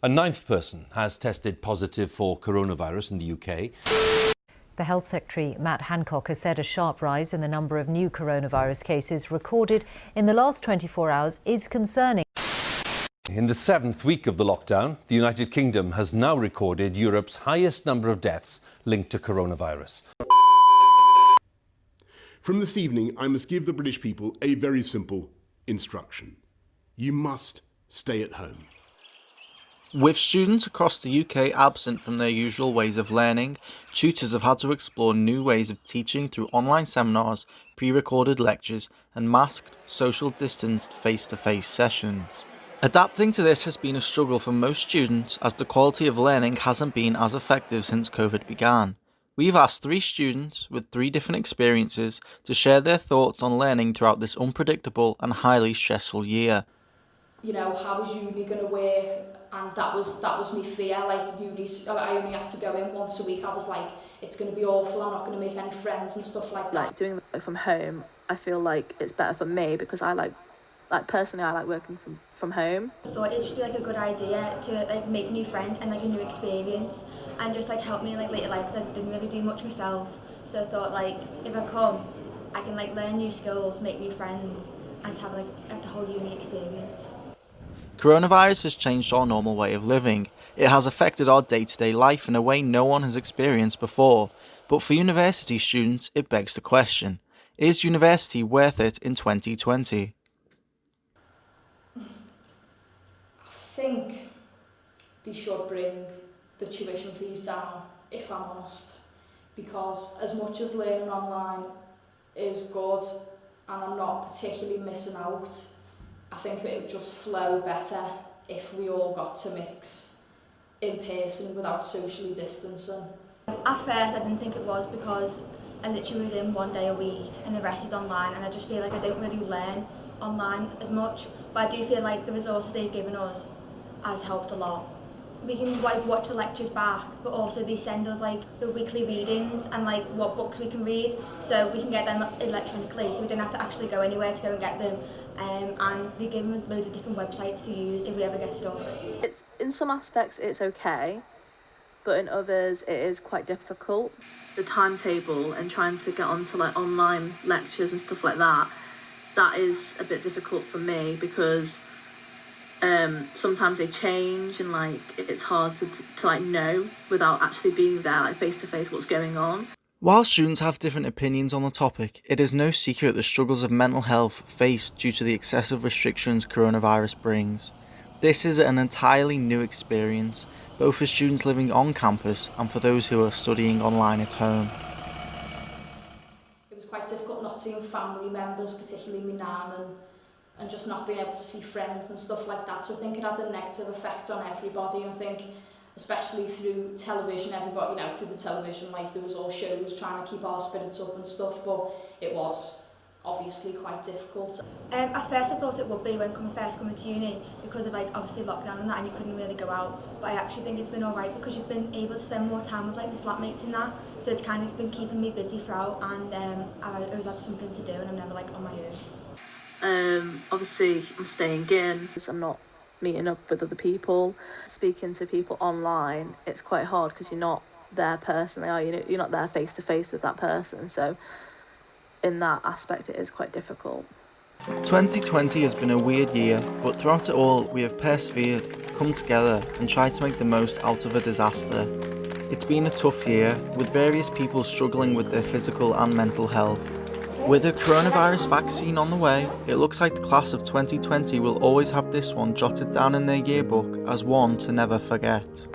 A ninth person has tested positive for coronavirus in the UK. The Health Secretary, Matt Hancock, has said a sharp rise in the number of new coronavirus cases recorded in the last 24 hours is concerning. In the 7th week of the lockdown, the United Kingdom has now recorded Europe's highest number of deaths linked to coronavirus. From this evening, I must give the British people a very simple instruction. You must stay at home. With students across the UK absent from their usual ways of learning, tutors have had to explore new ways of teaching through online seminars, pre-recorded lectures and masked, social distanced face-to-face sessions. Adapting to this has been a struggle for most students as the quality of learning hasn't been as effective since COVID began. We've asked 3 students with 3 different experiences to share their thoughts on learning throughout this unpredictable and highly stressful year. You know, how is uni going to work? And that was my fear. Like, uni, I only have to go in once a week. I was like, it's going to be awful. I'm not going to make any friends and stuff like that. Like, doing work from home, I feel like it's better for me because I like personally, I like working from home. I thought it'd just be like a good idea to like make new friends and like a new experience and just like help me in like later life because I didn't really do much myself. So I thought like if I come, I can like learn new skills, make new friends and have like the whole uni experience. Coronavirus has changed our normal way of living. It has affected our day-to-day life in a way no one has experienced before. But for university students, it begs the question, is university worth it in 2020? I think they should bring the tuition fees down, if I'm honest, because as much as learning online is good and I'm not particularly missing out, I think it would just flow better if we all got to mix in person without socially distancing. At first I didn't think it was because I literally was in one day a week and the rest is online, and I just feel like I don't really learn online as much, but I do feel like the resources they've given us has helped a lot. We can like watch the lectures back, but also they send us like the weekly readings and like what books we can read, so we can get them electronically, so we don't have to actually go anywhere to go and get them. And they give them loads of different websites to use if we ever get stuck. It's in some aspects it's okay, but in others it is quite difficult. The timetable and trying to get onto like online lectures and stuff like that, that is a bit difficult for me because sometimes they change and like it's hard to like know without actually being there like face to face what's going on. While students have different opinions on the topic, it is no secret the struggles of mental health faced due to the excessive restrictions coronavirus brings. This is an entirely new experience, both for students living on campus and for those who are studying online at home. It was quite difficult not seeing family members, particularly my nan, and just not being able to see friends and stuff like that. So I think it has a negative effect on everybody. I think especially through television, everybody, you know, through the television, like there was all shows trying to keep our spirits up and stuff, but it was obviously quite difficult. At first I thought it would be when first coming to uni because of like obviously lockdown and that, and you couldn't really go out, but I actually think it's been alright because you've been able to spend more time with like my flatmates and that, so it's kind of been keeping me busy throughout, and I've always had something to do and I'm never like on my own. Obviously I'm staying in, I'm not meeting up with other people. Speaking to people online, it's quite hard because you're not there personally, are you? You're not there face to face with that person, so in that aspect it is quite difficult. 2020 has been a weird year, but throughout it all we have persevered, come together and tried to make the most out of a disaster. It's been a tough year, with various people struggling with their physical and mental health. With a coronavirus vaccine on the way, it looks like the class of 2020 will always have this one jotted down in their yearbook as one to never forget.